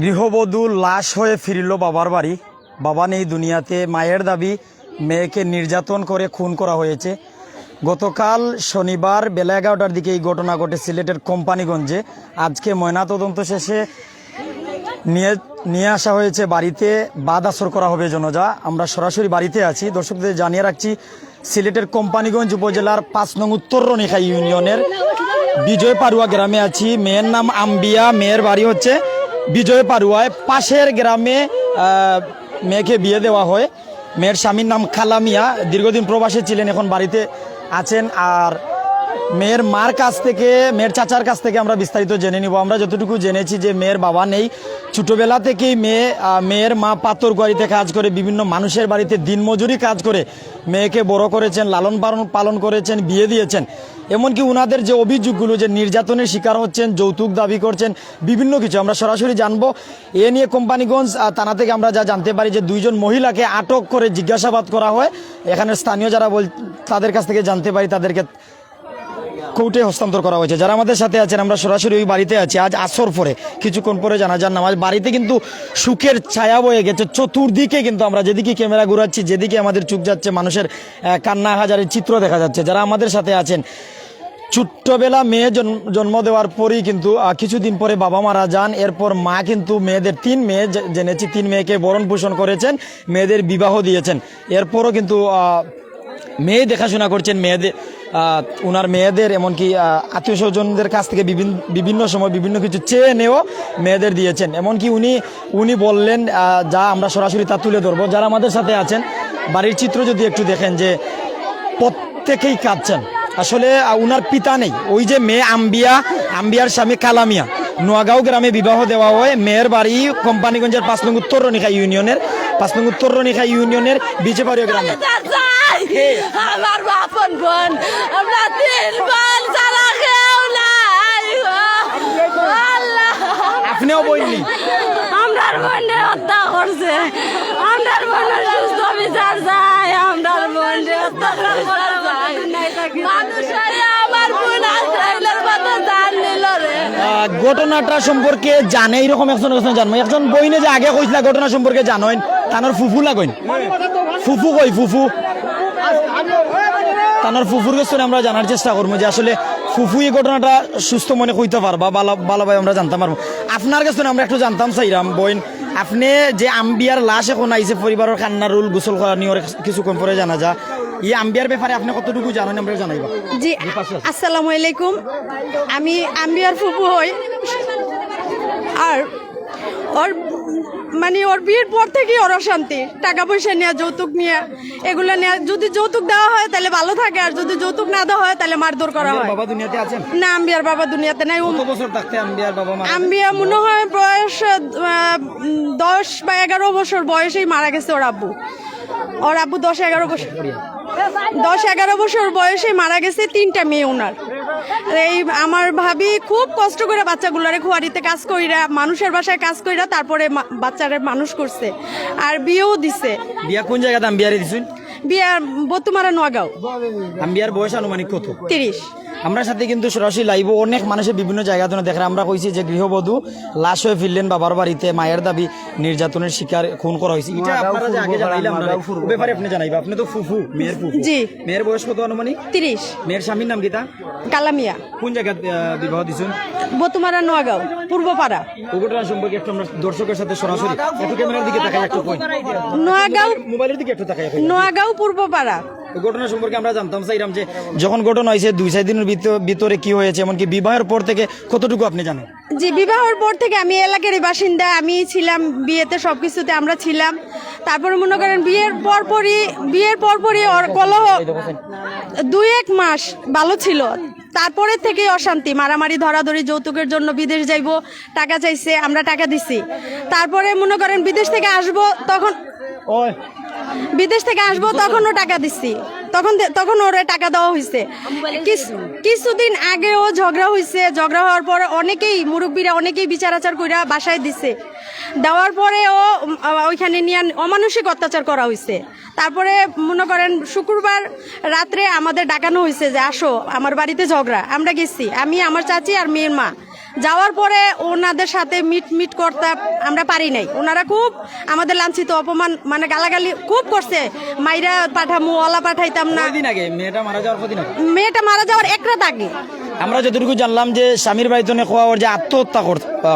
গৃহবধূ লাশ হয়ে ফিরল বাবার বাড়ি। বাবা নেই দুনিয়াতে, মায়ের দাবি মেয়েকে নির্যাতন করে খুন করা হয়েছে। গতকাল শনিবার বেলা 11টার দিকে এই ঘটনা ঘটে সিলেটের কোম্পানিগঞ্জে। আজকে ময়নাতদন্ত শেষে নিয়ে আসা হয়েছে বাড়িতে, বাদ আসর করা হবে জনজা। আমরা সরাসরি বাড়িতে আছি। দর্শকদের জানিয়ে রাখছি, সিলেটের কোম্পানিগঞ্জ উপজেলার 5 নং উত্তর রনিখা ইউনিয়নের বিজয় পারুয়া গ্রামে আছি। মেয়ের নাম আম্বিয়া, মেয়ের বাড়ি হচ্ছে বিজয় পারুয়ায়। পাশের গ্রামে মেয়েকে বিয়ে দেওয়া হয়। মেয়ের স্বামীর নাম কালামিয়া, দীর্ঘদিন প্রবাসী ছিলেন, এখন বাড়িতে আছেন। আর মেয়ের মার কাছ থেকে, মেয়ের চাচার কাছ থেকে আমরা বিস্তারিত জেনে নিব। আমরা যতটুকু জেনেছি যে মেয়ের বাবা নেই, ছোটোবেলা থেকেই মেয়ের মা পাথরকুয়ারিতে কাজ করে, বিভিন্ন মানুষের বাড়িতে দিনমজুরি কাজ করে মেয়েকে বড় করেছেন, লালন পালন করেছেন, বিয়ে দিয়েছেন। এমনকি ওনাদের যে অভিযোগগুলো যে নির্যাতনের শিকার হচ্ছেন, যৌতুক দাবি করছেন, বিভিন্ন কিছু আমরা সরাসরি জানবো। এ নিয়ে কোম্পানিগঞ্জ থানা থেকে আমরা যা জানতে পারি যে 2জন মহিলাকে আটক করে জিজ্ঞাসাবাদ করা হয়। এখানে স্থানীয় যারা তাদের কাছ থেকে জানতে পারি তাদেরকে কোর্টে হস্তান্তর করা হয়েছে। যারা আমাদের সাথে আছেন, আমরা সরাসরি ওই বাড়িতে আছি। আজ আসর পরে, কিছুক্ষণ পরে জানাজার নামাজ। বাড়িতে কিন্তু সুখের ছায়া বয়ে গেছে চতুর্দিকে। কিন্তু আমরা যেদিকে ক্যামেরা ঘুরাচ্ছি, যেদিকে আমাদের চোখ যাচ্ছে, মানুষের কান্না হাজারের চিত্র দেখা যাচ্ছে। যারা আমাদের সাথে আছেন, ছোট্টবেলা মেয়ে জন্ম দেওয়ার পরেই কিন্তু কিছুদিন পরে বাবা মারা যান। এরপর মা কিন্তু মেয়েদের 3 মেয়ে জেনেছি, 3 মেয়েকে বরণ পোষণ করেছেন, মেয়েদের বিবাহ দিয়েছেন। এরপরও কিন্তু মেয়ে দেখাশোনা করছেন, ওনার মেয়েদের এমনকি আত্মীয় স্বজনদের কাছ থেকে বিভিন্ন সময় বিভিন্ন কিছু চেয়ে নেও মেয়েদের দিয়েছেন। এমনকি উনি বললেন, যা আমরা সরাসরি তা তুলে ধরবো। যারা আমাদের সাথে আছেন, বাড়ির চিত্র যদি একটু দেখেন, যে প্রত্যেকেই কাঁদছেন। আসলে উনার পিতা নেই। ওই যে মেয়ে আম্বিয়ার স্বামী কালামিয়া, নোয়াগাঁও গ্রামে বিবাহ দেওয়া হয়। মেয়ের বাড়ি কোম্পানিগঞ্জের 5 নং উত্তর রনিখা ইউনিয়নের বিজেপাড়িয়া গ্রামে। আমার বাপন বোন, আমরা 3 বোন, ছাড়া কেউ নাই। আপনিও বললি আমরার বোনের হত্যা করছে, আমরার বোনের সুস্থ বিচার চাই, আমরার বোনের হত্যা করা যায়। মানুষের আমার বোন আইলের মতো জান নিল রে। ঘটনাটা সম্পর্কে জানে এরকম একজন জানবো। একজন বইনে যে আগে কইছিল ঘটনা সম্পর্কে জানেন, তানোর ফুফু লাগেন, ফুফু কই ফুফু, তানোর ফুফুর কাছে আমরা জানার চেষ্টা করবো যে আসলে ফুফু এই ঘটনাটা সুস্থ মনে কইতে পারবা, ভালোভাবে আমরা জানতাম পারবো। আপনার কাছে আমরা একটু জানতাম চাইরাম বইন, আপনি যে আম্বিয়ার লাশ এখন আইছে, পরিবারের কান্নার রুল গোসল করা নিয়ে কিছুক্ষণ পরে জানা যা, এই আম্বিয়ার ব্যাপারে আপনি কতটুকু জানেন আমরা জানাইবা। জি, আসসালামু আলাইকুম। আমি আম্বিয়ার ফুফু হই। আর ওর বিয়ের পর থেকেই ওর অশান্তি, টাকা পয়সা নেওয়া, যৌতুক নিয়ে, এগুলো নেওয়া। যদি যৌতুক দেওয়া হয় তাহলে ভালো থাকে, আর যদি যৌতুক না দেওয়া হয় তাহলে মারধর করা হয়। বাবা দুনিয়াতে আছেন না, আম্বিয়ার বাবা দুনিয়াতে নাই। কত বছর থাকতে আম্বিয়ার বাবা মারা? আম্বিয়া মনে হয় বয়স 10 বা 11 বছর বয়সেই মারা গেছে ওর আব্বু। 10-11 বছর বয়সে মারা গেছে। 3টা মেয়ে ওনার। এই আমার ভাবি খুব কষ্ট করে বাচ্চাগুলারে খুয়ারিতে কাজ কইরা, মানুষের বাসায় কাজ কইরা তারপরে বাচ্চারে মানুষ করছে, আর বিয়েও দিছে। বিয়া কোন জায়গাতে আম্বিয়ারে দিছেন? বিয়া বতুমারা, নোয়াগাঁও। আম্বিয়ার বয়স আনুমানিক কত? 30। আমরা সাথে কিন্তু সরাসরি লাইভ অনেক মানুষের বিভিন্ন জায়গা থেকে দেখে। আমরা কইছি যে গৃহবধূ লাশ হয়ে ফিরলেন বাবার বাড়িতে, মায়ের দাবি নির্যাতনের শিকার, খুন করা হয়েছে। এটা আপনারা যে আগে জানাইলাম না, ওই ব্যাপারে আপনি জানাইবা। আপনি তো ফুফু, মেয়ের ফুফু। জি। মেয়ের বয়স কত আনুমানিক? 30। মেয়ের স্বামীর নাম কিতা? কালামিয়া। কোন জায়গায় বিবাহ দিছেন? বতুমারা, নোয়াগাঁও, পূর্বপাড়া। ওই ঘটনা সম্পর্কে একটু আমরা দর্শকের সাথে সরাসরি একটু ক্যামেরার দিকে তাকাই, একটু কই, নোয়াগাঁও, মোবাইলের দিকে একটু তাকাই। নোয়াগাঁও, পূর্বপাড়া। ঘটনা সম্পর্কে আমরা জানতাম চাইলাম যে যখন ঘটনা হয়েছে 2-4 দিনের ভিতরে কি হয়েছে, এমনকি বিবাহের পর থেকে কতটুকু আপনি জানেন? জি, বিবাহের পর থেকে আমি এলাকারই বাসিন্দা, আমি ছিলাম বিয়েতে, সবকিছুতে আমরা ছিলাম। তারপরে মনে করেন বিয়ের পরপরই ওর কলহ 2-1 মাস ভালো ছিল, তারপরে থেকে অশান্তি, মারামারি, ধরাধরি, যৌতুকের জন্য বিদেশ যাইবো, টাকা চাইছে, আমরা টাকা দিছি। তারপরে মনে করেন বিদেশ থেকে আসবো, তখনও টাকা দিচ্ছি, তখন ওরে টাকা দেওয়া হয়েছে। কিছুদিন আগেও ঝগড়া হয়েছে, ঝগড়া হওয়ার পরে মুরব্বীরা অনেকেই বিচার আচার কইরা বাসায় দিছে। দেওয়ার পরে ওইখানে নিয়ে অমানসিক অত্যাচার করা হয়েছে। তারপরে মনে করেন শুক্রবার রাত্রে আমাদের ডাকানো হয়েছে যে আসো আমার বাড়িতে ঝগড়া। আমরা গেছি, আমি, আমার চাচি আর মেয়ের মা। যাওয়ার পরে ওনাদের সাথে মিট করতে আমরা পারি নাই। ওনারা খুব আমাদের লাঞ্ছিত অপমান মানে গালাগালি খুব করছে, মাইরা পাঠামু ওলা পাঠাইতাম না। কয়দিন আগে মেয়েটা মারা যাওয়ার কদিন আগে? মেয়েটা মারা যাওয়ার এক রাত আগে। আমরা যতটুকু জানলাম যে স্বামীর বাড়িতে কোয়া ওর যে আত্মহত্যা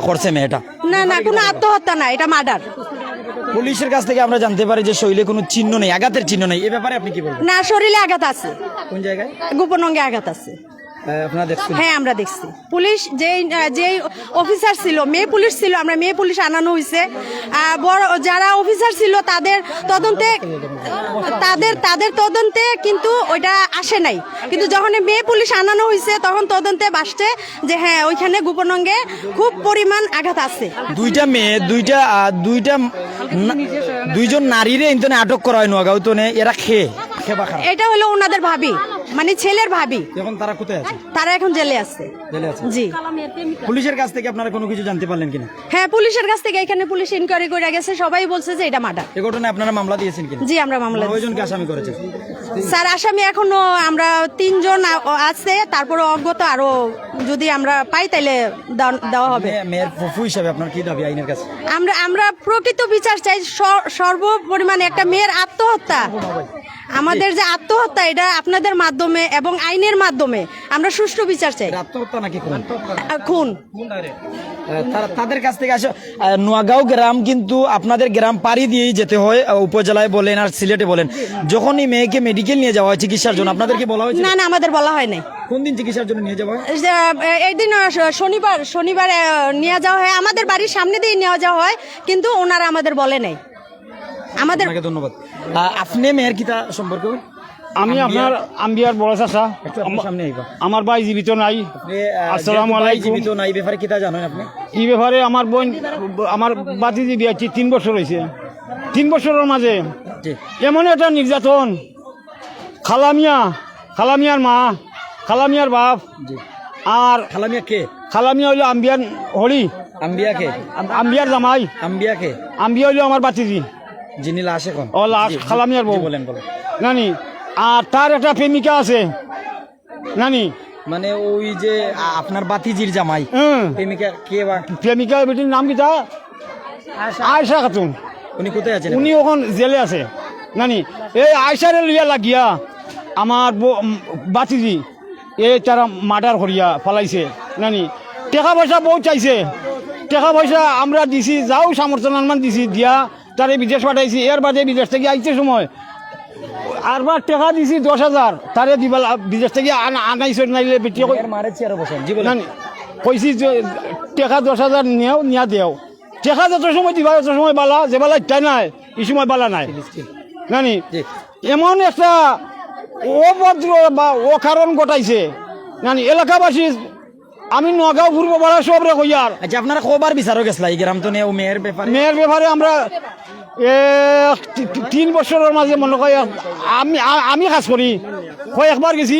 করছে মেয়েটা। না কোনো আত্মহত্যা না, এটা মার্ডার। পুলিশের কাছ থেকে আমরা জানতে পারি যে শরীরে কোনো চিহ্ন নেই, আঘাতের চিহ্ন নেই। এই ব্যাপারে আপনি কি বলবেন? না, শরীরে আঘাত আছে, কোন জায়গায়? গোপন অঙ্গে আঘাত আছে। আপনারা দেখছেন? হ্যাঁ, আমরা দেখছি। পুলিশ যেই অফিসার ছিল, মেয়ে পুলিশ ছিল, আমরা মেয়ে পুলিশ আনানো হয়েছে। বড় যারা অফিসার ছিল তাদের তদন্তে কিন্তু ওইটা আসে নাই। কিন্তু যখন মেয়ে পুলিশ আনানো হয়েছে তখন তদন্তে আসছে যে হ্যাঁ ওইখানে গোপন অঙ্গে খুব পরিমাণ আঘাত আছে। দুইটা মেয়ে দুইজন নারীরে ইন্তনে আটক করা হয় নোয়াগাঁও তো এরা এটা হলো ওনাদের ভাবি, মানে ছেলের ভাবি। এখন তারা কোথায় আছে? তারা এখন জেলে আছে। জি। পুলিশের কাছ থেকে আপনারা কোনো কিছু জানতে পারলেন কিনা? হ্যাঁ, পুলিশের কাছ থেকে এখানে পুলিশ ইনকোয়ারি করে গেছে, সবাই বলছে যে এটা মার্ডার। এই ঘটনায় আপনারা মামলা দিয়েছেন কিনা? জি, আমরা মামলা দিয়েছি। কয়জনকে আসামি করেছেন? স্যার, আসামি এখনো আমরা 3 জন আছে, তারপরে অজ্ঞত আরো যদি আমরা পাই তাইলে দেওয়া হবে। মেয়ের ফুফু হিসাবে আপনার কি দাবি আইনের কাছে? আমরা প্রকৃত বিচার চাই। সর্বপরিমাণে একটা মেয়ের আত্মহত্যা, আমাদের যে আত্মহত্যা, এটা আপনাদের মাধ্যমে এবং আইনের মাধ্যমে আমরা সুষ্ঠু বিচার চাই। আত্মহত্যা নাকি খুন? খুন। তাদের কাছ থেকে আসে। নোয়াগাঁও গ্রাম কিন্তু আপনাদের গ্রাম পাড়ি দিয়েই যেতে হয়, উপজেলায় বলেন আর সিলেটে বলেন। যখনই মেয়েকে মেডিকেল নিয়ে যাওয়া হয় চিকিৎসার জন্য, আপনাদেরকে বলা হয়েছে? না, আমাদের বলা হয় নাই। কোন দিন চিকিৎসার জন্য নিয়ে যাওয়া হয়? এই দিন শনিবার নিয়ে যাওয়া হয়, আমাদের বাড়ির সামনে দিয়ে নিয়ে যাওয়া হয়, কিন্তু ওনারা আমাদের বলে নাই। আমাদের ধন্যবাদ। আপনি মেয়ের কিতা সম্পর্ক? আমি আপনার আম্বিয়ার বড় চাচা। সামনে আইবা। আমার ভাই জীবিত নাই। আসসালামু আলাইকুম। জীবিত নাই ব্যাপারে কিতা জানেন আপনি? এই ব্যাপারে আমার বোন, আমার বাতিজি বিয়ে 3 বছর হয়েছে। 3 বছরের মাঝে এমন একটা নির্যাতন, খালামিয়ার মা, খালামিয়ার বাপ, আর খালামিয়া কে? খালামিয়া হইলো আম্বিয়ার হরি, আম্বিয়া কে? আম্বিয়ার জামাই। আম্বিয়া কে? আম্বিয়া হইলো আমার বাতিজি, যিনি লাশ এখন। ও লাশ খালামিয়ার বউ। বলেন নানি, আর তার একটা প্রেমিকা আছে নানি। মানে ওই যে আপনার বাতিজির জামাই, প্রেমিকা কে? প্রেমিকা বেটির নাম কি? তা আয়সা খাতুন। উনি কোথায় আছেন? উনি এখন জেলে আছে নানি। এই আয়সারে লইয়া লাগিয়া আমার বাতিজি তারা মার্ডার করিয়া ফেলাইছে নানি। টাকা পয়সা বউ চাইছে, টাকা পয়সা আমরা দিছি, যাও সামর্থ্য মান দিছি, দিয়া তারে বিদেশ পাঠাইছি। এর বাদে বিদেশ থেকে আইতে সময় আরবার টাকা দিছি 10,000, তারে দিবা বিদেশ থেকে আনাইছে। নাইলে বেটি কইছি যে টাকা 10,000 নিয়া দেও। টাকা যত সময় দিবা যত সময় বালা, যে বালা ইচ্ছাই নাই এই সময় বালা নাই নানি। এমন একটা অভদ্র বা অকারণ ঘটাইছে নানি এলাকাবাসী। আমি নগাঁও পূর্ব পাড়া সবরে কইয়ার। আচ্ছা, আপনারা কবার বিচারক গেছলা এই গ্রাম তো নিয়ে মেয়ের ব্যাপারে? আমরা 3 বছরের মাঝে মনে হয় আমি কাজ করি, কয়েকবার গেছি।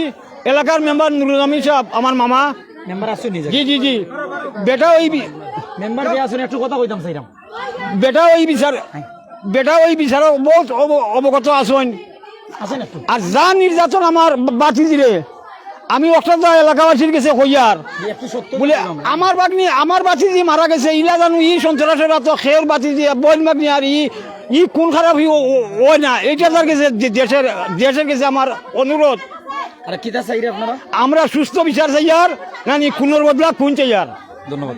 এলাকার মেম্বার নুরুল আমিন সাহেব, আমার মামা মেম্বার আসছে নিজে। জি বেটা ওই মেম্বার যে আসুন একটু কথা কইতাম চাইলাম। বেটা ওই বিচার বহুত অবগত আসেন। আর যা নির্যাতন আমার বাতিজিরে, আমি একটা এলাকাবাসীর কাছে কইয়ার বলে আমার বাতিজি মারা গেছে, ইলা জানো ই সন্ত্রাসের তো খের বাতিজি বইন মাগনি। আর ই কোন খারাপ ওই না, এইটা তার কাছে দেশের কাছে আমার অনুরোধ। আর কিতা চাই আপনারা? আমরা সুস্থ বিচার চাইয়ার নানি, খুনের বদলা খুন চাইয়ার। ধন্যবাদ।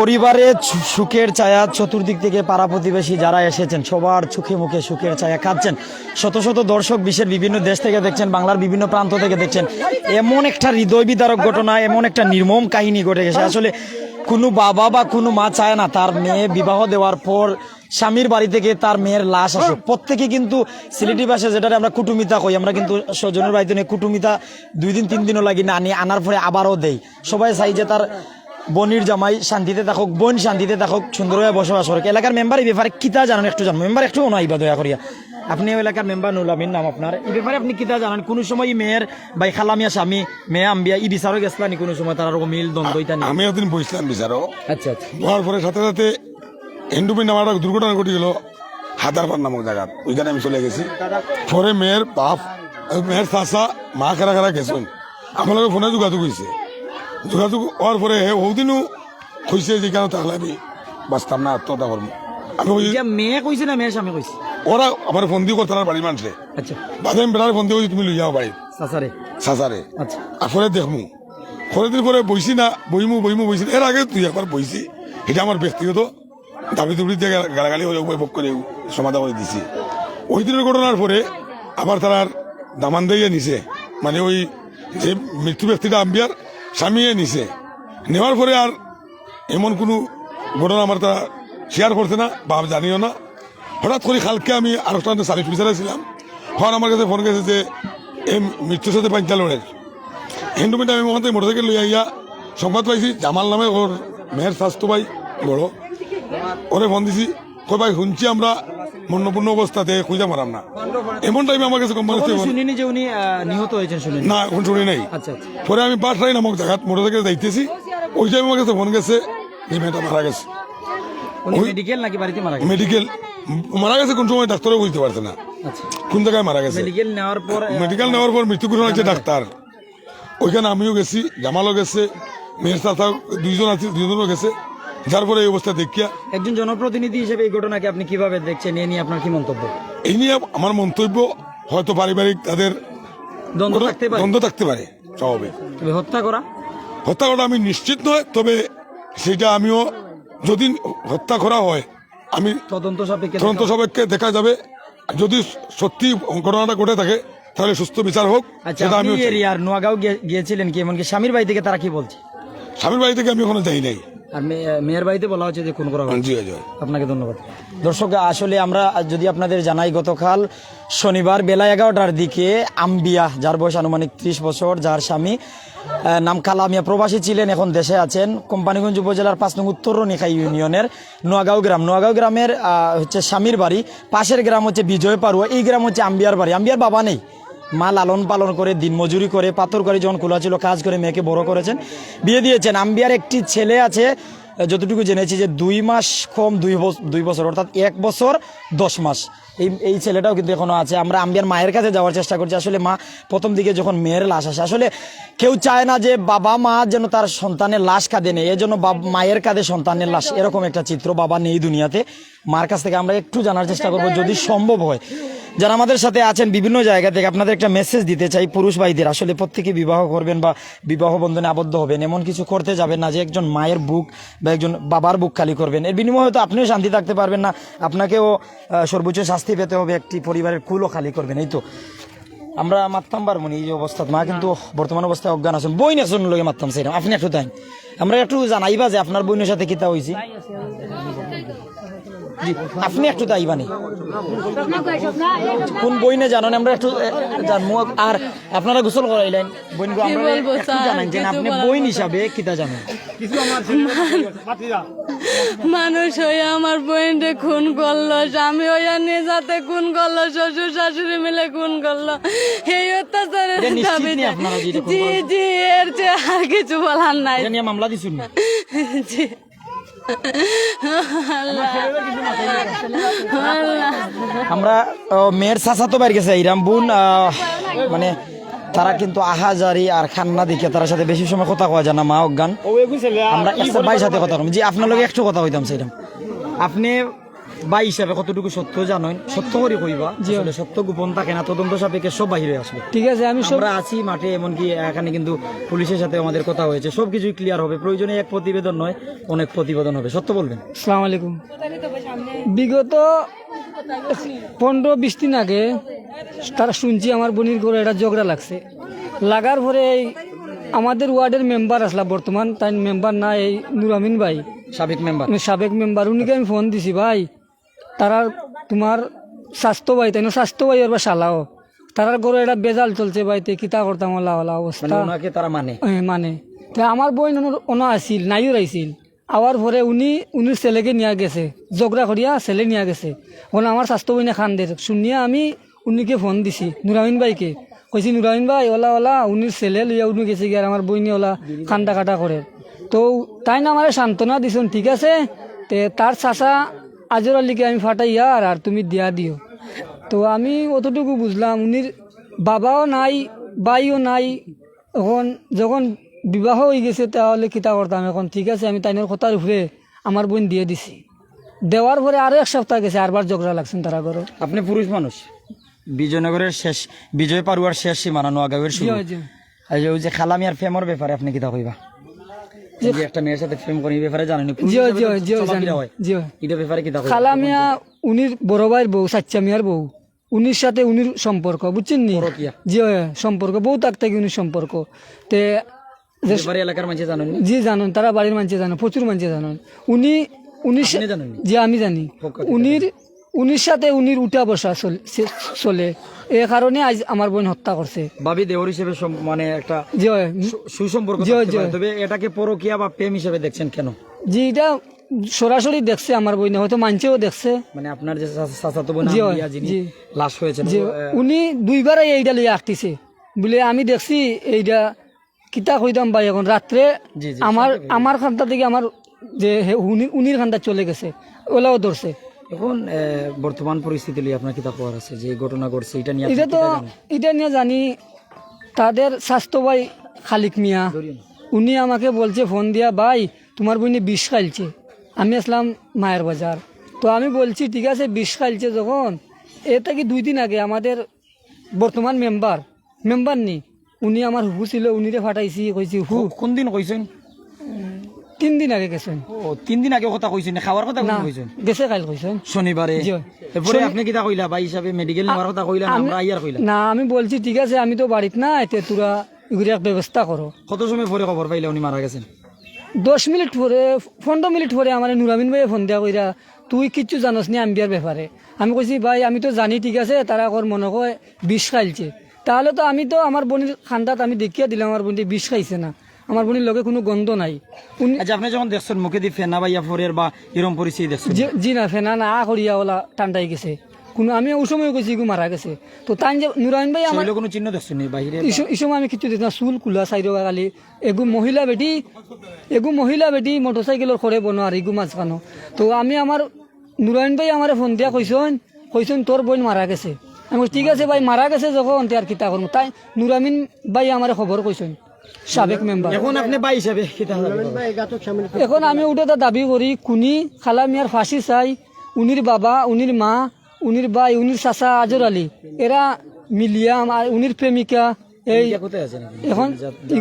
পরিবারের সুখের ছায়া, চতুর্দিক থেকে পাড়া প্রতিবেশী যারা এসেছেন সবার চোখে মুখে সুখের ছায়া কাঁদছেন। শত শত দর্শক বিশ্বের বিভিন্ন দেশ থেকে দেখছেন, বাংলার বিভিন্ন প্রান্ত থেকে দেখছেন। এমন একটা হৃদয় বিদারক ঘটনা, এমন একটা নির্মম কাহিনী ঘটে গেছে। আসলে কোনো বাবা বা কোনো মা চায় না তার মেয়ে বিবাহ দেওয়ার পর স্বামীর বাড়ি থেকে তার মেয়ের লাশ আসে। প্রত্যেকে কিন্তু সিলেটি ভাষায় যেটা আমরা কুটুমিতা কই, আমরা কিন্তু স্বজনের বাড়িতে নিয়ে কুটুমিতা 2 দিন 3 দিনও লাগি না, আনার পরে আবারও দেই। সবাই চাই যে তার বোনির জামাই শান্তিতে থাকুক, বোন শান্তিতে থাকুক, সুন্দরভাবে বসবাস করুক। এলাকার মেম্বার এই ব্যাপারে কিতা জানেন একটু জানো? মেম্বার একটু নাইবা দয়া করিয়া। আপনি এলাকার মেম্বার নুরুল আমিন নাম আপনার, এই ব্যাপারে আপনি কিতা জানেন? কোন সময় মেয়ের ভাই খালামিয়া স্বামী মেয়ে আম্বিয়া ই বিচারও গেছিলানি কোন সময়? তার মিল দ্বন্দ্ব ইতা নেই? আমি একদিন বসছিলাম বিচারও। আচ্ছা আচ্ছা। বলার পরে সাথে সাথে এন্ডুপিন নামার একটা দুর্ঘটনা ঘটে গেল হাদারপাড় নামক জায়গা, ওইখানে আমি চলে গেছি। পরে মেয়ের বাপ, মেয়ের চাষা, মা কারা কারা গেছেন, আমার লোক ফোনে যোগাযোগ হয়েছে। যোগাযোগ হওয়ার পরে হে ওদিনও কইছে যে কেন তাহলে আমি বাঁচতাম না, আত্মহত্যা করবো। আমি ওই এটা মেয়ে কইছে না মেয়ের স্বামী কইছে? ওরা আমার ফোন দিয়ে করতাম বাড়ির মানুষে, আচ্ছা বাদে আমি বেড়ার ফোন দিয়ে কইছি, তুমি লই যাও বাড়ি সাসারে। সাসারে। আচ্ছা আসলে দেখমু কয়েকদিন পরে বইছি না, বইছি এর আগে তুই একবার বইছি, এটা আমার ব্যক্তিগত দাবি দুবি দিয়ে গালাগালি হয়ে উপভোগ করে সমাধান করে দিছি। ওই দিনের ঘটনার পরে আবার তারা দামান দিয়ে নিছে, মানে ওই যে মৃত্যু ব্যক্তিটা আম্বিয়ার স্বামীয়ে নিছে। নেওয়ার পরে আর এমন কোনো ঘটনা আমার তারা শেয়ার করছে না বা জানিও না। হঠাৎ করে কালকে আমি আর একটা সার্ভিস বিচারে ছিলাম, হন আমার কাছে ফোন গেছে যে এই মৃত্যুর সাথে পাঞ্চালোড়ের হিন্দুমিটা আমি ওখান থেকে মোটরসাইকেল লইয়া ইয়া সংবাদ পাইছি জামাল নামে ওর মেয়ের স্বাস্থ্য ভাই বড়, ওরে ফোন দিছি, কই ভাই শুনছি আমরা মন্নপূর্ণ অবস্থাতে খুঁজে মারাম না, এমন টাইমে আমার কাছে কোম্পানি শুনিনি যে উনি নিহত হয়েছেন, শুনিনি? না এখন শুনি নাই। আচ্ছা আচ্ছা। পরে আমি বাসরাই নামক জায়গা মোটরসাইকেল যাইতেছি, ওই টাইমে আমার কাছে ফোন গেছে যে মেয়েটা মারা গেছে। উনি মেডিকেল নাকি বাড়িতে মারা গেছে? মেডিকেল মারা গেছে, কোন সময় ডাক্তারও বুঝতে পারছে না আচ্ছা। কোন জায়গায় মারা গেছে। মেডিকেল নেওয়ার পর মেডিকেল নেওয়ার পর মৃত্যু ঘোষণা হচ্ছে ডাক্তার, ওইখানে আমিও গেছি, জামালও গেছে, মেয়ের সাথে দুইজন আছে, দুজনও গেছে। যার পরে এই অবস্থা দেখিয়া একজন জনপ্রতিনিধি হিসেবে এই ঘটনাকে আপনি কিভাবে দেখছেন, এ নিয়ে আপনার কি মন্তব্য? এই নিয়ে আমার মন্তব্য হয়তো পারিবারিক তাদের দ্বন্দ্ব থাকতে পারে, দ্বন্দ্ব থাকতে পারে স্বাভাবিক। তবে হত্যা করা আমি নিশ্চিত নয়, তবে সেটা আমিও যদি হত্যা করা হয় আমি তদন্ত সাপেক্ষে দেখা যাবে। যদি সত্যি ঘটনাটা ঘটে থাকে তাহলে সুস্থ বিচার হোক। আচ্ছা, সেটা আপনি আমিও চাই। এরিয়ার নোয়াগাঁও গিয়েছিলেন কি? এমনকি স্বামীর বাড়ি থেকে তারা কি বলছে? স্বামীর বাড়ি থেকে আমি ওখানে যাই নাই। আর মেয়ের বাড়িতে বলা হচ্ছে যে খুন করা হয়েছে। জি জয়। আপনাকে ধন্যবাদ। দর্শক, আসলে আমরা যদি আপনাদের জানাই, গতকাল শনিবার বেলা 11টার দিকে আম্বিয়া, যার বয়স আনুমানিক 30 বছর, যার স্বামী নাম কালামিয়া, প্রবাসী ছিলেন, এখন দেশে আছেন, কোম্পানিগঞ্জ উপজেলার 5 নং উত্তর রনিখাই ইউনিয়নের নোয়াগাঁও গ্রামের হচ্ছে স্বামীর বাড়ি। পাশের গ্রাম হচ্ছে বিজয় পারুয়া, এই গ্রাম হচ্ছে আম্বিয়ার বাড়ি। আম্বিয়ার বাবা নেই, মা লালন পালন করে দিনমজুরি করে পাথর করে যখন খোলা ছিল কাজ করে মেয়েকে বড় করেছেন, বিয়ে দিয়েছেন। আম্বিয়ার একটি ছেলে আছে, যতটুকু জেনেছি যে 2 মাস কম 2 বছর, অর্থাৎ 1 বছর 10 মাস। এই ছেলেটাও কিন্তু এখনো আছে। আমরা আম্বিয়ার মায়ের কাছে যাওয়ার চেষ্টা করছি। আসলে মা প্রথম দিকে যখন মেয়ের লাশ আসে, আসলে কেউ চায় না যে বাবা মা যেন তার সন্তানের লাশ কাঁধে নেই, এই জন্য মায়ের কাঁধে সন্তানের লাশ, এরকম একটা চিত্র। বাবা নেই দুনিয়াতে। মার কাছ থেকে আমরা একটু জানার চেষ্টা করবো যদি সম্ভব হয়। যারা আমাদের সাথে আছেন বিভিন্ন জায়গা থেকে, আপনাদের একটা মেসেজ দিতে চাই পুরুষ ভাইদের, আসলে প্রত্যেকে বিবাহ করবেন বা বিবাহ বন্ধনে আবদ্ধ হবেন, এমন কিছু করতে যাবেন না যে একজন মায়ের বুক বা একজন বাবার বুক খালি করবেন। এর বিনিময়ে হয়তো আপনিও শান্তি থাকতে পারবেন না, আপনাকেও সর্বোচ্চ শাস্তি পেতে হবে, একটি পরিবারের কুলও খালি করবেন। এই তো আমরা মারতাম পারবো না এই যে অবস্থা। মা কিন্তু বর্তমান অবস্থায় অজ্ঞান আছেন, বই একজন লোকে মারতাম সেরকম। আপনি একটু তাই আমরা একটু জানাইবা যে আপনার বইনের সাথে কিতা হয়েছে, আপনি একটু তাইবানি কোন বই না জানেন, আমরা একটু জানবো। আর আপনারা গোসল করাইলেন বইনকে, আমরা একটু জানান যে আপনি বই হিসাবে কিতা জানেন। মানুষ হইয়া আমার বোনকে খুন করলো, স্বামী হইয়া নিজাতে খুন করলো, শ্বশুর শাশুড়ি মিলে খুন করলো। এই অত্যাচারের দাবি জি জি, এর চেয়ে আর কিছু বলার নাই। মামলা দিছুন না জি আমরা মেয়ের চাচাতো বাইরে গেছে ইরাম বোন, মানে তারা কিন্তু আহাজারি আর খান্না দিকে তার সাথে বেশি সময় কথা কওয়া যায় না, মা অজ্ঞান। আমরা একটা ভাইয়ের সাথে কথা বললাম, জি আপনার লগে একটু কথা হইতাম সেরকম। আপনি ভাই হিসাবে কতটুকু সত্য জানেন, সত্য করে কইবা, আসলে সত্য গোপন থাকে না, তদন্ত সাপেক্ষে সব বাহিরে আসবে। ঠিক আছে, আমরা আছি মাঠে, এমনকি এখানে কিন্তু পুলিশের সাথে আমাদের কথা হয়েছে, সবকিছুই ক্লিয়ার হবে। প্রয়োজনে এক প্রতিবেদন নয়, অনেক প্রতিবেদন হবে। সত্য বলবেন। আসসালামু আলাইকুম। বিগত 15-20 দিন আগে তারা শুনছি আমার বোনের করে একটা ঝগড়া লাগছে। লাগার পরে আমাদের ওয়ার্ডের মেম্বার আসলা, বর্তমান তাই মেম্বার না, এই নুর আমিন ভাই, সাবেক মেম্বার, উনিকে আমি ফোন দিছি, ভাই তারা তোমার স্বাস্থ্য ভাই, তাই না স্বাস্থ্য ভাই আর বা শালাও, তারার ঘরে একটা বেজাল চলছে ভাই, তে কিতা করতাম অবস্থা তারা মানে আমার বই ওনা আসিল, নাইও রাইছিল। আওয়ার পরে উনির ছেলেকে নিয়ে গেছে, ঝগড়া করিয়া ছেলে নিয়ে গেছে। ওনা আমার স্বাস্থ্য বই না খান্দের শুনিয়া আমি উনিকে ফোন দিছি, নুরামিন ভাইকে কইছি, নুরামিন ভাই ওলা উনির ছেলে লইয়া উনি গেছে গিয়ে আমার বই নিয়ে ওলা খান্ডা কাটা করে। তো তাই না আমার সান্ত্বনা দিছেন, ঠিক আছে তে তার চাচা আজর আলীকে আমি ফাটাইয়া আর তুমি দিয়া দিও। তো আমি অতটুকু বুঝলাম, উনির বাবাও নাই, বাইও নাই। যখন বিবাহ হয়ে গেছে তাহলে কিতা করতাম এখন ঠিক আছে আমি তাইনের কথার উপরে আমার বোন দিয়ে দিছি দেওয়ার পরে আরো 1 সপ্তাহ গেছে আরবার ঝগড়া লাগছেন তারা ঘরে আপনি পুরুষ মানুষ বিজয়নগরের শেষ বিজয় পারুয়ার শেষ সীমানা নোয়াগাঁওয়ের শুরু আর ওই যে খালামিয়ার ফেমর ব্যাপারে আপনি কিতা কইবা যে একটা মেয়ের সাথে প্রেম করি ব্যাপারে জানেন এটা ব্যাপারে কিতা কইবা খালামিয়া উনির বড় ভাইয়ের বউ সাচ্চা মিয়ার বউ উনির সাথে উনির সম্পর্ক বুঝছেন নি জি সম্পর্ক বউ তাক থেকে উনির সম্পর্ক তে ব্যাপারে এলাকার মানুষ জানেন জি জানেন তারা বাড়ির মানুষ জানেন প্রচুর মানুষ জানেন উনির জি আমি জানি উনির সাথে উনির উঠা বসা চলে এই কারণে আজ আমার বোন হত্যা করছে ভাবি দেওর হিসেবে মানে একটা জি সুসম্পর্ক তবে এটাকে পরকীয়া বা প্রেম হিসেবে দেখছেন কেন জি এটা সরাসরি দেখছে আমার বই হয়তো মানছেও দেখছে মানে আপনার যে চাচাতো বোন যিনি লাশ হয়েছে উনি 2বার এইটা লিয়ে আসতেছে বলে আমি দেখছি এইটা কিতা কইতাম ভাই এখন রাত্রে আমার খান্তা থেকে আমার যে উনির খান্তা চলে গেছে ওলাও ধরছে এখন বর্তমান পরিস্থিতি নিয়ে আপনার কিতা খবর আছে যে ঘটনা ঘটছে এটা নিয়ে এটা নিয়ে জানি তাদের স্বাস্থ্য ভাই খালিক মিয়া উনি আমাকে বলছে ফোন দিয়া ভাই তোমার বোনে বিষ খাইছে আমি আসলাম মায়ের বাজার তো আমি বলছি ঠিক আছে বিষ খাইছে যখন এটা কি 2 দিন আগে আমাদের বর্তমান মেম্বার নি উনি আমার হু ছিল উনিরে ফাটাইছি কইছি হু কোন দিন কইছেন 3 দিন আগে গেছেন ও 3 দিন আগে কথা কইছেন খাওয়ার কথা কইছেন গেছে কাল কইছেন শনিবারে এরপরে আপনি কিটা কইলা ভাই হিসাবে মেডিকেল নেওয়ার কথা কইলা না আমরা আইয়ার কইলা না আমি বলছি ঠিক আছে আমি তো বাড়িতে না এতে তোরা এগুলো ব্যবস্থা করো কত সময় পরে খবর পাইলা উনি মারা গেছেন 10 মিনিট পরে 15 মিনিট পরে আমার নুরামিন ভাই ফোন দেওয়া কইরা তুই কিচ্ছু জানোস নি আম্বিয়ার ব্যাপারে আমি কইছি ভাই আমি তো জানি ঠিক আছে তারা ওর মনে হয় বিষ খাইছে তাহলে তো আমি তো আমার বোনের খান্দাত আমি দেখিয়ে দিলাম আমার বোনটি বিষ খাইছে না আমার বোনের লগে কোনো গন্ধ নাই আচ্ছা আপনি যখন দেখছেন মুখে দিয়ে ফেনা বাইয়া ফোরের বা এরকম পরিস্থিতি দেখছেন জি না ফেনা না করিয়া ওলা টান্টাই গেছে কোনো আমি ওই সময় কইছি মারা গেছে তো তাই যে নুরাইন ভাই আমার কোনো চিহ্ন দেখছেন বাইরে এই সময় আমি কিছু দেখছি না চুল কুলা সাইড গালি এগু মহিলা বেটি মোটরসাইকেলের খড়ে বনোয়ার এগু মাঝখানো তো আমি আমার নুরাইন ভাই আমার ফোন দিয়া কইছেন তোর বোন মারা গেছে আমি ঠিক আছে ভাই মারা গেছে যখন আর কিতা করবো তাই নুরামিন ভাই আমার খবর কইছেন সাবেক মেম্বার এখন আপনি ভাই হিসাবে এখন আমি ওটা দাবি করি কুনি খালা মিয়ার ফাঁসি চাই উনির বাবা উনির মা উনির ভাই উনির চাচা আজর আলী এরা মিলিয়া উনির প্রেমিকা এই এখন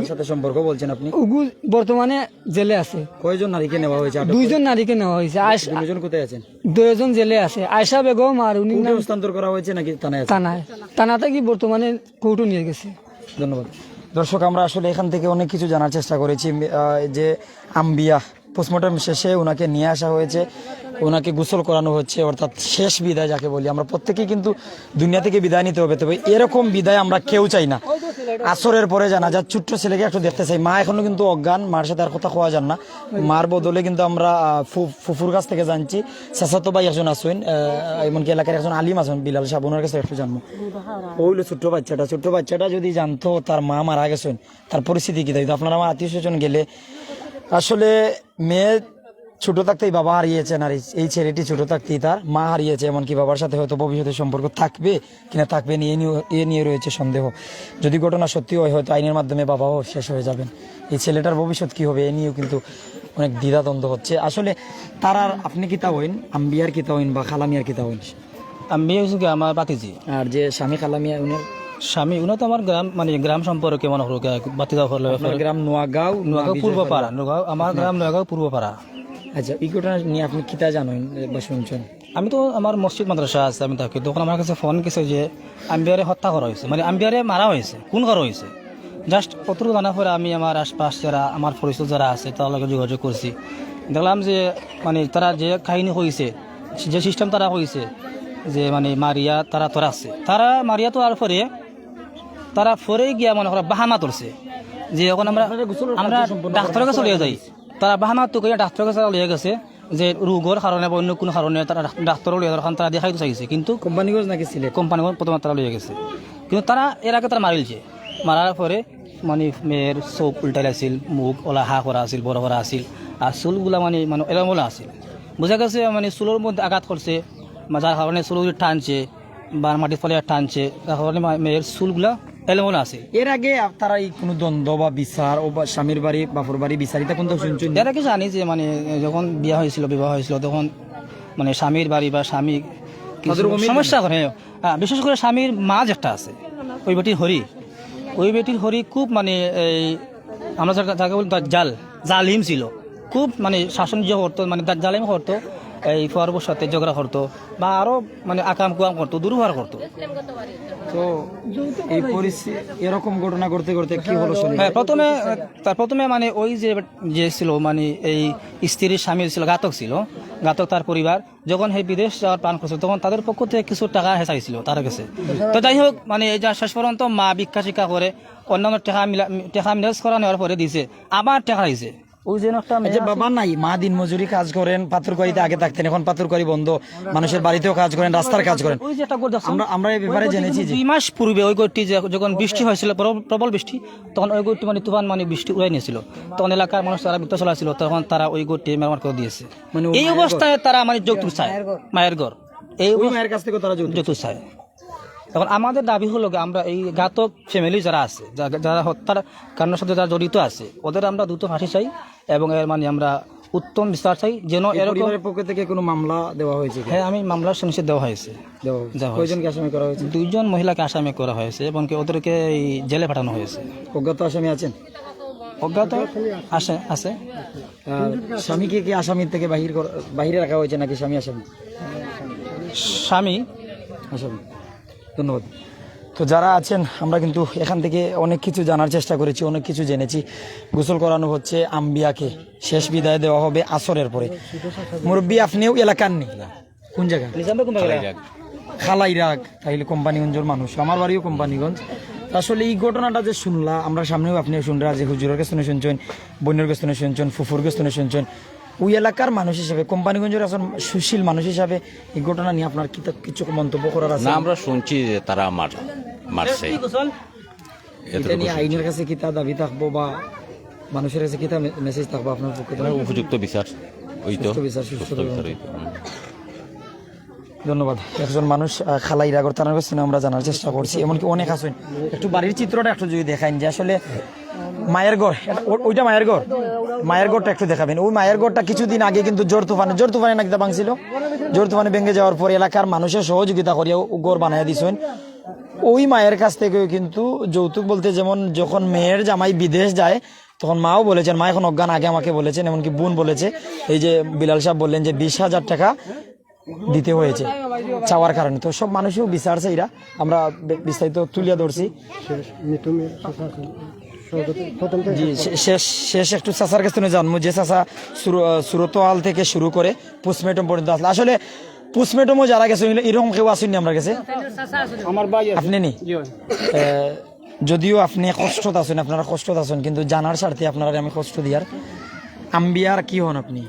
সাথে সম্পর্ক বলছেন আপনি বর্তমানে জেলে আছে কয়জন নারীকে নেওয়া হয়েছে 2জন নারীকে নেওয়া হয়েছে 2জন কোথায় আছেন 2জন জেলে আছে আয়শা বেগম আর উনি হস্তান্তর করা হয়েছে নাকি থানাতে কি বর্তমানে কোর্টও নিয়ে গেছে ধন্যবাদ দর্শক আমরা আসলে এখান থেকে অনেক কিছু জানার চেষ্টা করেছি যে আম্বিয়া পোস্টমর্টম শেষে ওনাকে নিয়ে আসা হয়েছে ওনাকে গোসল করানো হচ্ছে অর্থাৎ শেষ বিদায় যাকে বলি আমরা প্রত্যেকেই কিন্তু দুনিয়া থেকে বিদায় নিতে হবে তবে এরকম বিদায় আমরা কেউ চাই না আসরের পরে জানা যায় ছোট্ট ছেলেকে একটু দেখতে চাই মা এখনো কিন্তু অজ্ঞান মার সাথে আর কথা কোয়া যান না মার বদলে কিন্তু আমরা ফুফুর কাছ থেকে জানছি চাচাতো ভাই একজন আসুন এমনকি এলাকার একজন আলিম আসুন বিলাল সাহেব ওনার কাছে একটু জানবো ওইলো ছোট্ট বাচ্চাটা যদি জানতো তার মা মারা গেছেন তার পরিস্থিতি কি তাই আপনারা আমার আত্মীয় স্বজন গেলে আসলে মেয়ে ছোট থাকতেই বাবা হারিয়েছেন আর এই ছেলেটি ছোট থাকতেই তার মা হারিয়েছে এমনকি বাবার সাথে হয়তো ভবিষ্যতে সম্পর্ক থাকবে কিনা থাকবে এ নিয়ে রয়েছে সন্দেহ যদি ঘটনা সত্যি হয় হয়তো আইনের মাধ্যমে বাবাও শেষ হয়ে যাবেন এই ছেলেটার ভবিষ্যৎ কি হবে এ নিয়েও কিন্তু অনেক দ্বিধাদ্বন্দ্ব হচ্ছে আসলে তারার আপনি কিতা হইন আম্বিয়ার কিতা হইন বা খালামিয়ার কিতা হইন আমি হচ্ছে কি আমার বাতিজি আর যে স্বামী খালামিয়া উনি স্বামী উনি তো আমার গ্রাম মানে গ্রাম সম্পর্কে মনে হলো বাতিদা গ্রাম নোয়াগাঁও পূর্বপাড়া আমার গ্রাম নোয়াগাঁও পূর্বপাড়া আচ্ছা এই ঘটনা নিয়ে আপনি কিতা জানেন বা শুনছেন আমি তো আমার মসজিদ মাদ্রাসা আছে আমি থাকি তখন আমার কাছে ফোন গেছে যে আম্বিয়ারে হত্যা করা হয়েছে মানে আম্বিয়ারে মারা হয়েছে কোন করা হয়েছে জাস্ট অতটুকু জানার পরে আমি আমার আশপাশ যারা আমার পরিচিত যারা আছে তার লগে যোগাযোগ করছি দেখলাম যে মানে তারা যে কাহিনী হয়েছে যে সিস্টেম তারা হয়েছে যে মানে মারিয়া তারা তোরা আছে তারা মারিয়া তো আর পরে তারা পরে গিয়া মনে করা বাহানা তুলছে যে এখন আমরা ডাক্তারের কাছে লিয়ে যাই তারা বাহানা তো ডাক্তারের কাছে লিয়ে গেছে যে রোগের কারণে বা অন্য কোনো কারণে তারা ডাক্তারও লিয়ে দরকার তারা দেখাইতে চাইছে কিন্তু কোম্পানিগঞ্জ নাকি ছিল কোম্পানিগঞ্জ প্রথমে তারা লিয়ে গেছে কিন্তু তারা এর আগে তারা মারিলছে মারার পরে মানে মেয়ের চোখ উল্টাই আছিল মুখ ওলা হা করা আছিল বড় করা আছিল আর চুলগুলা মানে এরমলা আছিল বোঝা গেছে মানে চুলের মধ্যে আঘাত করছে যার কারণে চুল টানছে বা মাটির ফলে টানছে তার কারণে মেয়ের চুলগুলা এলোমেলো আছে। এর আগে তারা এই কোনো দ্বন্দ্ব বা বিচার ও বা স্বামীর বাড়ি বাপুর বাড়ি বিচারিতা কোনটা শুনছেন? এর আগে জানি যে মানে যখন বিবাহ হয়েছিল তখন মানে স্বামীর বাড়ি বা স্বামী কিছু তাদের অমিল সমস্যা করে। হ্যাঁ, বিশেষ করে স্বামীর মা যেটা আছে ওই বেটির হরি খুব মানে এই আমরা যাকে বলি জালিম ছিল, খুব মানে শাসন যে করতো, মানে জালিম করতো, এই ফুয়ারবুর সাথে ঝগড়া করতো বা আরো মানে আকাম কুয়াম করতো, দুর্ব্যবহার করতো। তো এই পরিস্থিতি এরকম ঘটনা করতে করতে কি হলো শুনি? হ্যাঁ, প্রথমে মানে ওই যে ছিল মানে এই স্ত্রীর স্বামী ছিল ঘাতক তার পরিবার যখন এই বিদেশ যাওয়ার প্ল্যান করছিল তখন তাদের পক্ষ থেকে কিছু টাকা চাইছিল তার কাছে। তো যাই হোক মানে এই যা শেষ পর্যন্ত মা ভিক্ষা শিক্ষা করে অন্যান্য টাকা মিলাজ করা নেওয়ার পরে দিছে, আবার টাকা দিছে। ওই যে একটা এই যে বাবা নাই, মা দিন মজুরি কাজ করেন, পাথরকারিতে আগে থাকতেন, এখন পাথরকারি বন্ধ, মানুষের বাড়িতেও কাজ করেন, রাস্তার কাজ করেন। ওই যে একটা গোট আমরা এই ব্যাপারে জেনেছি যে 2 মাস পূর্বে ওই গোটটি যখন বৃষ্টি হয়েছিল, প্রবল বৃষ্টি, তখন ওই গোটটি মানে তুফান মানে বৃষ্টি উড়াই নিয়েছিল, তখন এলাকার মানুষ তারা বিত্ত চলাছিল, তখন তারা ওই গোটটি মেরামত করে দিয়েছে। মানে এই অবস্থায় তারা মানে যৌতুক চায়, মায়ের ঘর, এই ওই মায়ের কাছ থেকে তারা যৌতুক চায়। এখন আমাদের দাবি হলো আমরা এই ঘাতক ফ্যামিলি যারা আছে, যারা হত্যার কারণের সাথে যারা জড়িত আছে, ওদের আমরা দ্রুত ফাঁসি চাই এবং এর মানে আমরা উত্তম বিচার চাই, যেন এরকম। পরিবারের পক্ষ থেকে কোনো মামলা দেওয়া হয়েছে? হ্যাঁ, আমি মামলা সুনিশ্চিত দেওয়া হয়েছে। কয়জনকে আসামি করা হয়েছে? 2 মহিলাকে আসামি করা হয়েছে এবং ওদেরকে এই জেলে পাঠানো হয়েছে। অজ্ঞাত আসামি আছেন? অজ্ঞাত আছে। স্বামীকে কি আসামির থেকে বাহিরে রাখা হয়েছে নাকি স্বামী আসামি? স্বামী আসামি। ধন্যবাদ। তো যারা আছেন, আমরা কিন্তু এখান থেকে অনেক কিছু জানার চেষ্টা করেছি, অনেক কিছু জেনেছি। গোসল করানো হচ্ছে আম্বিয়াকে, শেষ বিদায় দেওয়া হবে আসরের পরে। মুরব্বী, আপনিও এলাকার নেই? কোন জায়গা? খালাইরাগ। তাইলে কোম্পানিগঞ্জের মানুষ, আমার বাড়িও কোম্পানিগঞ্জ। আসলে এই ঘটনাটা যে শুনলা, আমরা সামনেও আপনিও শুনরা যে হুজুরের কাছে শুনছেন, বন্যের কাছে শুনছেন, ফুফুর কাছে শুনছেন, ওই এলাকার মানুষ হিসেবে, কোম্পানিগঞ্জের একজন সুশীল মানুষ হিসাবে এই ঘটনা নিয়ে আপনার কিছু মন্তব্য করার আছে? না, আমরা শুনছি যে তারা মারছে। এটা নিয়ে আইনের কাছে কি তা দাবি থাকবো বা মানুষের কাছে কি তা মেসেজ থাকবো আপনার পক্ষে? উপযুক্ত বিচার হইতো। ধন্যবাদ। একজন মানুষ খালাই রাগর তার কাছে আমরা জানার চেষ্টা করছি, এমনকি অনেক আসেন। একটু বাড়ির চিত্রটা একটু যদি দেখাইন, যে আসলে মায়ের ঘর, ওইটা মায়ের ঘরটা একটু দেখাবেন। ওই মায়ের ঘরটা কিছুদিন আগে কিন্তু জোর তুফানে নাকি ভাঙছিল। জোর তুফানে ভেঙে যাওয়ার পর এলাকার মানুষের সহযোগিতা করিয়া ঘর বানাইয়া দিছেন। ওই মায়ের কাছ থেকেও কিন্তু যৌতুক বলতে, যেমন যখন মেয়ের জামাই বিদেশ যায় তখন মাও বলেছেন, মা এখন অজ্ঞান, আগে আমাকে বলেছেন, এমনকি বোন বলেছে, এই যে বিলাল সাহেব বললেন যে 20,000 টাকা দিতে হয়েছে চাওয়ার কারণে। তো সব মানুষও বিচার চাইরা আমরা বিস্তারিত তুলিয়া ধরছি। জি, শেষ একটু চাচার কাছে জানবো, যে চাচা সুরতহাল থেকে শুরু করে পোস্টমর্টম পর্যন্ত আসলে, আসলে পোস্টমর্টমও যারা গেছে এরকম কেউ আসেননি আমার কাছে? আপনি নি, যদিও আপনি কষ্টত আছেন, আপনারা কষ্টত আছেন, কিন্তু জানার স্বার্থে আপনারা আমি কষ্ট দিয়ার। আম্বিয়ার কি হন আপনি?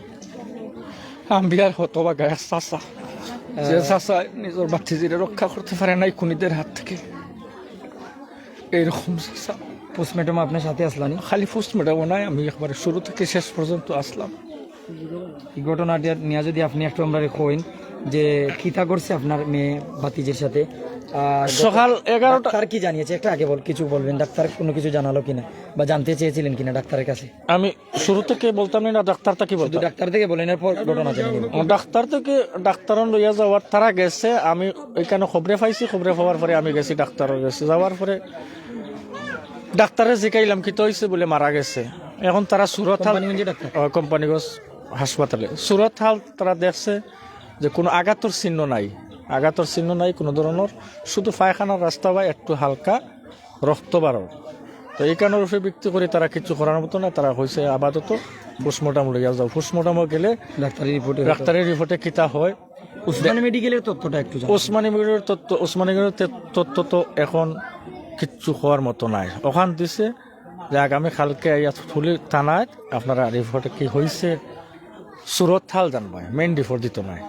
আম্বিয়ার হতভাগা চাচা, যে চাচা নিজের বাচ্চাদের রক্ষা করতে পারে নাই খুনিদের হাত থেকে, এইরকম চাচা। পোস্টমর্টম আপনার সাথে আসলানি? খালি পোস্টমর্টম নাই, আমি একবারে শুরু থেকে শেষ পর্যন্ত আসলাম। এই ঘটনাটা নিয়ে যদি আপনি একটু আমরা কইন যে কিতা করছে আপনার মেয়ে ভাতিজের সাথে? সকাল 11টা। ডাক্তার কি জানিয়েছে একটা আগে কিছু বলবেন? ডাক্তার কোনো কিছু জানালো কিনা বা জানতে চেয়েছিলেন কিনা ডাক্তারের কাছে? আমি শুরু থেকে বলতাম না, ডাক্তারটা কি বলতো? ডাক্তার থেকে বলেন, এরপর ঘটনা জানিয়ে দেবেন। ডাক্তার লইয়া যাওয়ার তারা গেছে, আমি ওইখানে খবরে পাইছি, খবরে পাওয়ার পরে আমি গেছি ডাক্তারের কাছে। যাওয়ার পরে ডাক্তারে জিকাইলাম কি তো হয়েছে বলে মারা গেছে। এখন তারা সুরতহাল কোম্পানিগঞ্জ হাসপাতালে, সুরতহাল তারা দেখছে যে কোনো আঘাতর চিহ্ন নাই কোনো ধরনের, শুধু পায়খানার রাস্তা বা একটু হালকা রক্ত বাড়াও। তো এই কারণের উপরে ভিত্তি করে তারা কিছু করার মতো না, তারা হয়েছে আপাতত পোস্টমর্টম লইয়া যাও। পোস্টমর্টম গেলে ডাক্তারের রিপোর্টে কিতা হয়। ওসমানী মেডিকেলের তথ্যটা একটু ওসমানী মেডিকেলের তথ্য তো এখন কিচ্ছু হওয়ার মতো নাই। ওখান দিছে যে আগামী কালকে ফুলি থানায় আপনারা রিপোর্টে কি হয়েছে সুরতহাল জানবো, মেইন রিপোর্ট দিত নাই।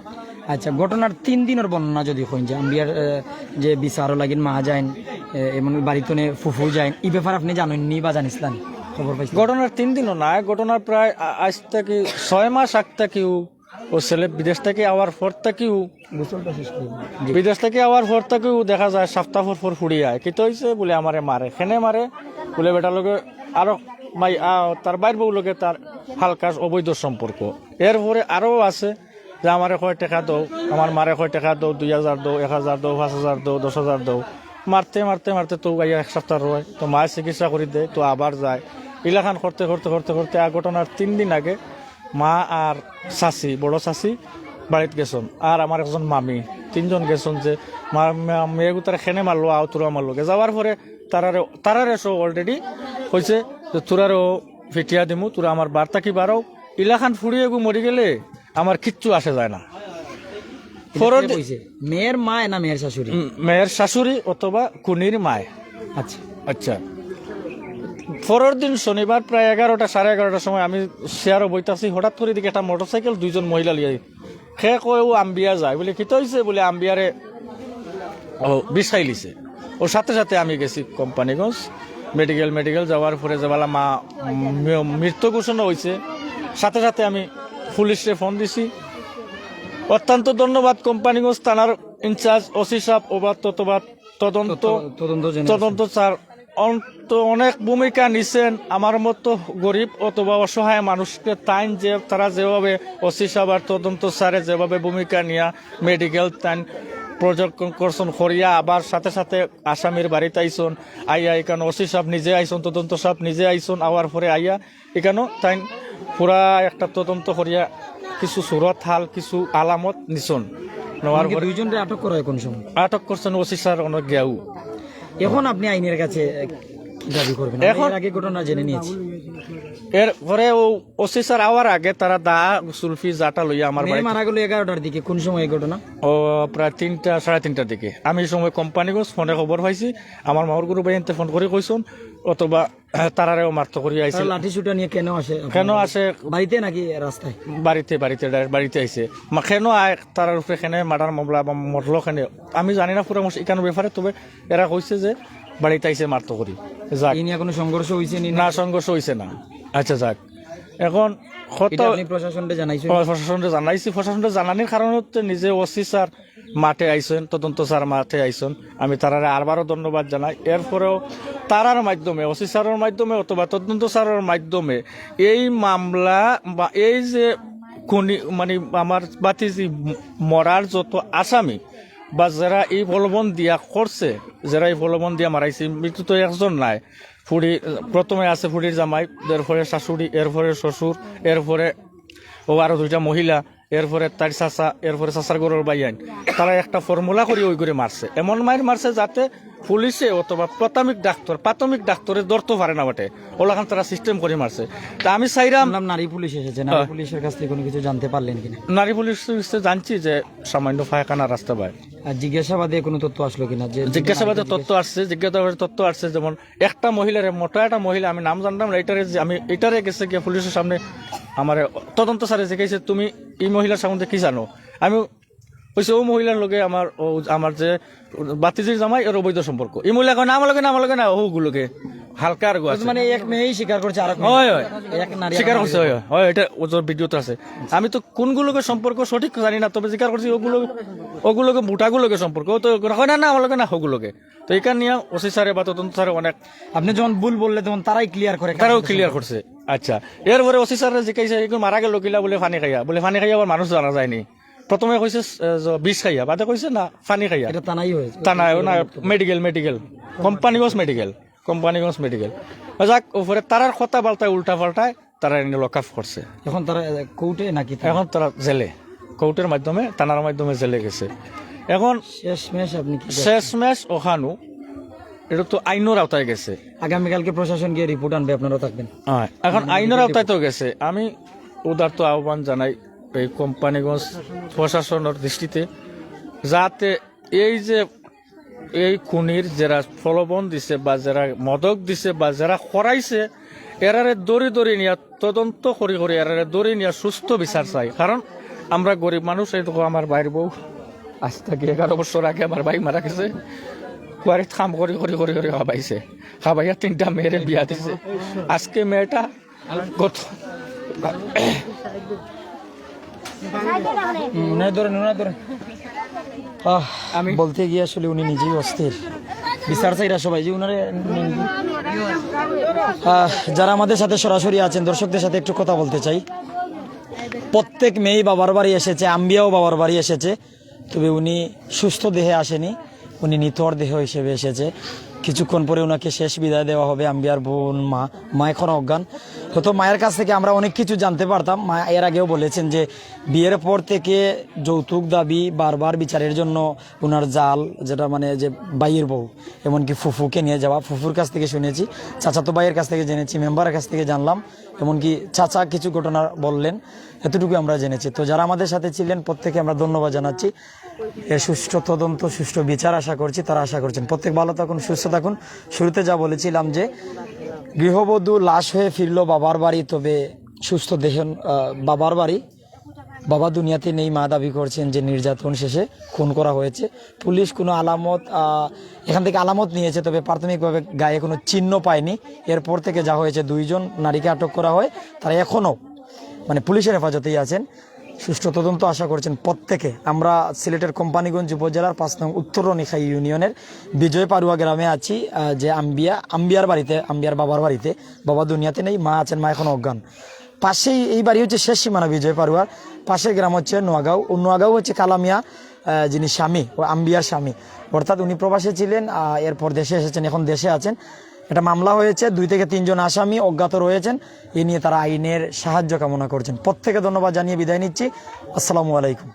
আচ্ছা, ঘটনার 3 দিনের বর্ণনা যদি হইন, যে আম্বিয়ার যে বিচারও লাগিন মা যাইন, এমন বাড়িতে ফুফু যাইন, এই ব্যাপার আপনি জানেননি বা জানিসলেন? খবর পাইছি ঘটনার 3 দিনও নাই, ঘটনার প্রায় আজ থেকে 6 মাস আগ থেকেও ও ছেলে বিদেশ থেকে আওয়ার পর থেকেও বিদেশ থেকে আওয়ার পর থেকেও দেখা যায় সপ্তাহ পর ফুড়ি আয় কিন্তু হয়েছে বলে আমারে মারে খেনে মারে বলে বেটার লগে আরো তার বাইর বউ লগে তার হালকা অবৈধ সম্পর্ক এরপরে আরও আছে যে আমারে কয় টাকা দাও আমার মারে কয় টাকা দাও 2000 দাও 1000 দাও 5000 দাও 10000 দাও মারতে মারতে মারতে তো গাইয়া এক সপ্তাহ রয় তো মায়ের চিকিৎসা করে দেয় তো আবার যায় ইলাখান করতে করতে করতে করতে ঘটনার 3 দিন আগে মা আর চাচি বড় চাচি বাড়িত গেছন আর আমার একজন মামি 3 জন গেছন যে মেয়েগু তারা খেনে মারলো আও তোরা মারলো যাওয়ার পরে তারারে সো অলরেডি হয়েছে যে তোরারও ফিটিয়া দিমু তোরা আমার বার্তা কি বারো ইলাখান ফুড়িয়ে গু মরি গেলে আমার কিচ্ছু আসে যায় না মেয়ের মা না মেয়ের শাশুড়ি? মেয়ের শাশুড়ি অথবা কুনির মায়। আচ্ছা আচ্ছা পরের দিন শনিবার প্রায় 11টা 11:30টার সময় আমি শেয়ারও বইতাছি হঠাৎ করে দিকে একটা মোটরসাইকেল 2 জন মহিলা লিয়ে সে কয় ও আম্বিয়া যায় বলে কিতো হয়েছে বলে আম্বিয়ারে বিষ খাই লিছে ওর সাথে সাথে আমি গেছি কোম্পানিগঞ্জ মেডিকেল যাওয়ার পরে যেবেলা মা মৃত্যু ঘোষণা হয়েছে সাথে সাথে আমি পুলিশে ফোন দিছি। অত্যন্ত ধন্যবাদ কোম্পানিগঞ্জ থানার ইনচার্জ ওসি সাহেব তদন্ত স্যার অনেক ভূমিকা নিছেন আমার মতো গরিব অথবা অসহায় মানুষকে তাইন যে তারা যেভাবে ওসি সাহেব আর তদন্ত স্যারে যেভাবে ভূমিকা নিয়া মেডিকেল তাইন প্রজেক্ট করিয়া আবার সাথে সাথে আসামির বাড়িতে আইসন আইয়া এখানে ওসি সাহেব নিজে আইসন তদন্ত সাহেব নিজে আইসন আওয়ার পরে আইয়া এখানে তাই পুরা একটা তদন্ত করিয়া কিছু সুরত হাল কিছু আলামত নিছন নেওয়ার পরে 2 জনকে আটক করা হয় কোন সময়? আটক করছেন ওসি স্যার অনেক গেউ। এখন আপনি আইনের কাছে দাবি করবেন? এখন আগে ঘটনা জেনে নিয়েছি এরপরে ওসি স্যার আওয়ার আগে তারা দা সুলফি জাটা লইয়া আমার বাড়ি মারা গেল 11টার দিকে। কোন সময় এই ঘটনা? ও প্রায় 3টা 3:30টার দিকে। আমি এই সময় কোম্পানিগঞ্জ ফোনে খবর পাইছি আমার মামার গুরু ভাইতে ফোন করে কইছন অথবা তারারেও মারতে করি আইছে। লাঠি ছুটা নিয়ে কেন আসে বাড়িতে নাকি রাস্তায়? বাড়িতে আইছে কেন আয় তারার উপরে খেনে মার্ডার মামলা বা মরলো খেনে আমি জানি না পুরো এখানে ব্যাপারে তবে এরা কইছে যে বাড়িতে আইসে মারতে করি যাক নিয়ে কোনো সংঘর্ষ হয়েছে না সংঘর্ষ হয়েছে না। আচ্ছা যাক এখন প্রশাসনকে জানানির কারণে নিজে ওসি স্যার মাঠে আইসেন তদন্ত স্যার মাঠে আইসেন আমি তারারে আরবারও ধন্যবাদ জানাই। এরপরেও তারার মাধ্যমে ওসি স্যারের মাধ্যমে অথবা তদন্ত স্যারের মাধ্যমে এই মামলা বা এই যে মানে আমার বাতিজি মরার যত আসামি বা যারা এই প্রলোভন দিয়া করছে যারা এই প্রলোভন দিয়া মারাইছে মৃত্যু তো একজন নাই ফুড়ি প্রথমে আছে ফুড়ির জামাই এরপরে শাশুড়ি এরপরে শ্বশুর এরপরে ও আরো 2টা মহিলা এরপরে তার চাচা এরপরে চাচার গরুর বাইয়ান তারা একটা ফর্মুলা করে ওই করে মারছে এমন মায়ের মারছে যাতে পুলিশে অথবা প্রাথমিক ডাক্তারে ধরতে পারে না বটে ওলাখান তারা সিস্টেম করে মারছে। তা আমি চাইলাম নারী পুলিশ এসেছে নারী পুলিশের কাছ থেকে কোনো কিছু জানতে পারলেন কিনা? নারী পুলিশ জানছি যে সামান্য ফায়খানা রাস্তা পায়। আর জিজ্ঞাসাবাদে কোনো তথ্য আসলো কিনা? যে জিজ্ঞাসাবাদে তথ্য আসছে যেমন একটা মহিলার মোটা একটা মহিলা আমি নাম জানতাম না এটারে গেছে গিয়ে পুলিশের সামনে আমার তদন্ত স্যারে জিজ্ঞাসা তুমি এই মহিলার সম্বন্ধে কি জানো আমি বলছি ও মহিলার লগে আমার যে বাতিজির জামাই এর অবৈধ সম্পর্ক এই মহিলা কয় না আমার লগে না ওগুলোকে হালকা আর মানে এক মেয়েই স্বীকার করছে আর স্বীকার করছে হয় এটা ওর ভিডিওতে আছে। আমি তো কোনগুলোকে সম্পর্ক সঠিক জানি না তবে স্বীকার করছি ওগুলোকে মোটাগুলোকে সম্পর্ক তো হয় না আমার লগে না ওগুলোকে তো এখান নিয়ে ওসি স্যারে বা তদন্ত স্যারে অনেক আপনি যখন ভুল বললে তখন তারাও ক্লিয়ার করছে। আচ্ছা এরপরে ওসি স্যারের জিজ্ঞাসা মারা গেল কিলা বলে ফানি খাইয়া আবার মানুষ জানা যায়নি প্রথমে কইছে বিষ খাইয়া বাদে কইছে না ফানি খাইয়া থানায় না মেডিকেল কোম্পানিগঞ্জ মেডিকেল যাক ওপরে তারার কথা পাল্টায় উল্টা পাল্টায় তারা এনে লক আপ করছে। এখন তারা কোর্টে নাকি এখন তারা জেলে কোর্টের মাধ্যমে থানার মাধ্যমে জেলে গেছে। এখন শেষমেশ ওখানো এটা তো আইনের আওতায় গেছে। আগামীকালকে প্রশাসন গিয়ে রিপোর্ট আনবে আপনারা থাকবেন? এখন আইনের আওতায় তো গেছে আমি ওদের তো আহ্বান জানাই এই কোম্পানিগঞ্জ প্রশাসনের দৃষ্টিতে যাতে এই খুনির যারা প্রলোভন দিছে বা যারা মদক দিছে বা যারা খরাইছে এরারে দড়ি নিয়ে তদন্ত করি এরারে দড়ি নিয়ে সুস্থ বিচার চাই। কারণ আমরা গরিব মানুষ এই দেখো আমার ভাইয়ের বউ আজ থেকে 11 বছর আগে আমার ভাই মারা গেছে কুয়ারিত কাম করি খাবাইয়া 3টা মেয়েরে বিয়া দিছে। আজকে মেয়েটা আমি বলতে গিয়ে আসলে উনি নিজেই অস্থির, বিচার চাইরা সবাই যে উনারে যারা আমাদের সাথে সরাসরি আছেন দর্শকদের সাথে একটু কথা বলতে চাই। প্রত্যেক মেয়েই বাবার বাড়ি এসেছে, আম্বিয়াও বাবার বাড়ি এসেছে, তবে উনি সুস্থ দেহে আসেনি, উনি নিথর দেহ হিসেবে এসেছে। কিছুক্ষণ পরে ওনাকে শেষ বিদায় দেওয়া হবে। আম্বিয়ার বোন মা এখন অজ্ঞান। হয়তো মায়ের কাছ থেকে আমরা অনেক কিছু জানতে পারতাম। মা এর আগেও বলেছেন যে বিয়ের পর থেকে যৌতুক দাবি বারবার বিচারের জন্য ওনার জাল, যেটা মানে যে বাইয়ের বউ, এমনকি ফুফুকে নিয়ে যাওয়া, ফুফুর কাছ থেকে শুনেছি, চাচাতো ভাইয়ের কাছ থেকে জেনেছি, মেম্বারের কাছ থেকে জানলাম, এমনকি চাচা কিছু ঘটনা বললেন, এতটুকু আমরা জেনেছি। তো যারা আমাদের সাথে ছিলেন প্রত্যেকে আমরা ধন্যবাদ জানাচ্ছি। এর সুষ্ঠু তদন্ত, সুষ্ঠু বিচার আশা করছি, তারা আশা করছেন। প্রত্যেক ভালো থাকুন, সুস্থ থাকুন। শুরুতে যা বলেছিলাম যে গৃহবধূ লাশ হয়ে ফিরল বাবার বাড়ি, তবে সুস্থ দেহ বাবার বাড়ি, বাবা দুনিয়াতে নেই। মা দাবি করছেন যে নির্যাতন শেষে খুন করা হয়েছে। পুলিশ কোনো আলামত এখান থেকে আলামত নিয়েছে, তবে প্রাথমিকভাবে গায়ে কোনো চিহ্ন পায়নি। এরপর থেকে যা হয়েছে, 2 জন নারীকে আটক করা হয়, তারা এখনও মানে পুলিশের হেফাজতেই আছেন। সুষ্ঠু তদন্ত আশা করছেন প্রত্যেকে। আমরা সিলেটের কোম্পানিগঞ্জ উপজেলার 5 নং উত্তর রনিখাই ইউনিয়নের বিজয় পারুয়া গ্রামে আছি, যে আম্বিয়ার বাড়িতে, আম্বিয়ার বাবার বাড়িতে। বাবা দুনিয়াতে নেই, মা আছেন, মা এখন অজ্ঞান। পাশেই এই বাড়ি হচ্ছে শেষ সীমানা বিজয় পারুয়ার, পাশের গ্রাম হচ্ছে নোয়াগাঁও। ও নোয়াগাঁও হচ্ছে কালামিয়া, যিনি স্বামী, ও আম্বিয়ার স্বামী, অর্থাৎ উনি প্রবাসে ছিলেন, এরপর দেশে এসেছেন, এখন দেশে আছেন। এটা মামলা হয়েছে, 2 থেকে 3 জন আসামি অজ্ঞাত রয়েছেন। এ নিয়ে তারা আইনের সাহায্য কামনা করছেন। প্রত্যেকে ধন্যবাদ জানিয়ে বিদায় নিচ্ছি। আসসালামু আলাইকুম।